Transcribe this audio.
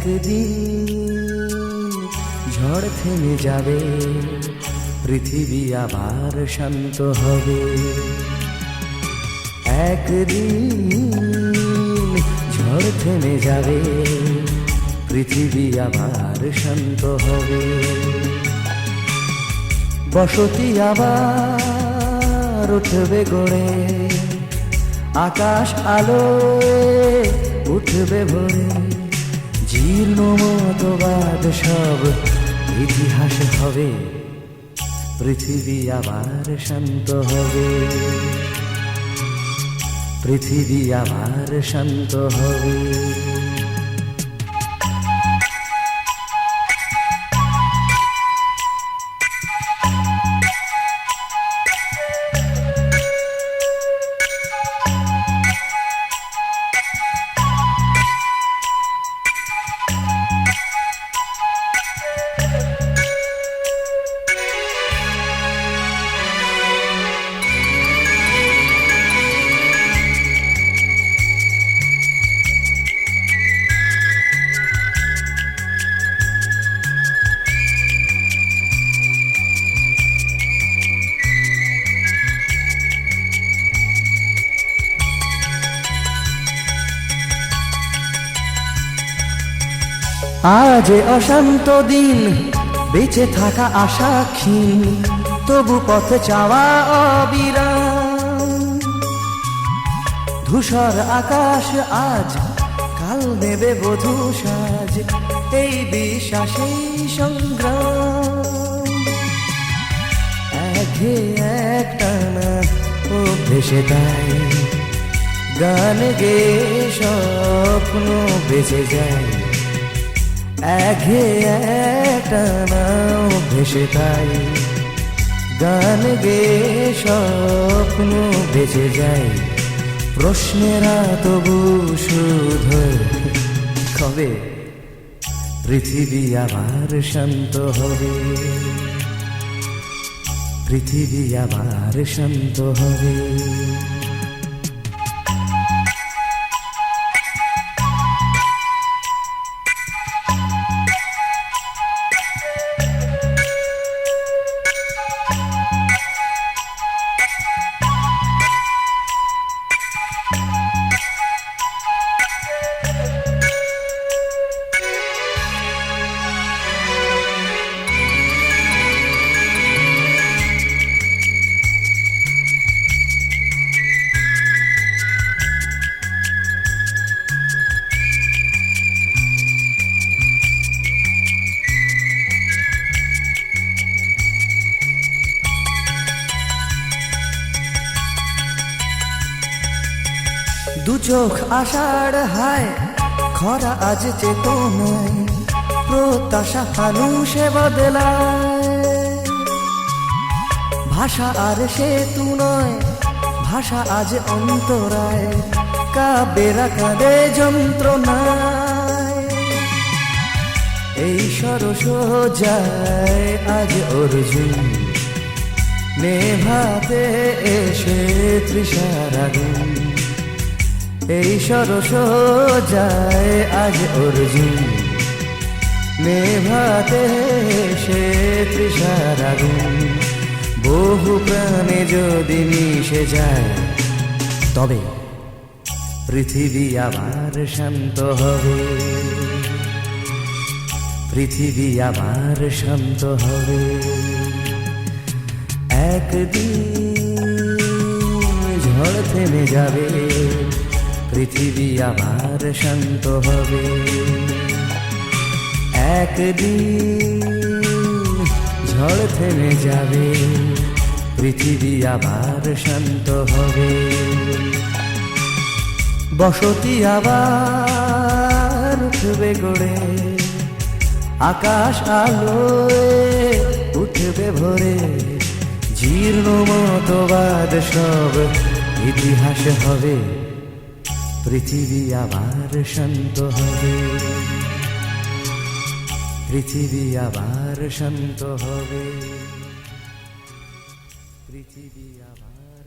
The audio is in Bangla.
একদিন ঝড় থেমে যাবে, পৃথিবী আবার শান্ত হবে। একদিন ঝড় থেমে যাবে, পৃথিবী আবার শান্ত হবে। বসতি আবার উঠবে গড়ে, আকাশ আলোয় উঠবে ভরে। জীর্ণ মতবাদ সব ইতিহাস হবে, পৃথিবী আবার শান্ত হবে। পৃথিবী আবার শান্ত হবে। আজ অশান্ত দিন, বেঁচে থাকা আশা ক্ষীণ, তবু পথে চাওয়া অবিরাম। ধূসর আকাশ আজ, কাল নেবে বধূ সাজ, এই বিশ্বাসেই সংগ্রাম। একে একটানা ও ভেসে দেয়, গান গে স্বপ্ন বেঁচে যায়। একে একটানা ভেসে তাই, গান গে স্বপ্ন বেঁচে যায়। প্রশ্নেরা তবু শুধু কবে পৃথিবী আবার শান্ত হবে। পৃথিবী আবার শান্ত হবে। দু চোখ আষাঢ় হায়, খরা আজ চেতনায়, প্রত্যাশা ফানুষে বদলায়। ভাষা আর সেতু নয়, ভাষা আজ অন্তরায়, কাব্যেরা কাঁদে যন্ত্রণায়। এই সরস যায় আজ অর্জুন, নেভাতে এসে তৃষার আগুন। এই সরস যায় আজ অর্জুন, নেভাতে সে তৃষার আগুন। বহু প্রাণে যদি মিশে যায়, তবে পৃথিবী আবার শান্ত হবে। পৃথিবী আবার শান্ত হবে। একদিন ঝড় থেমে যাবে, পৃথিবী আবার শান্ত হবে। একদিন ঝড় থেমে যাবে, পৃথিবী আবার শান্ত হবে। বসতি আবার উঠবে গড়ে, আকাশ আলোয় উঠবে ভরে। জীর্ণ মতবাদ সব ইতিহাস হবে, পৃথিবী আবার শান্ত হবে। পৃথিবী আবার শান্ত হবে। পৃথিবী আবার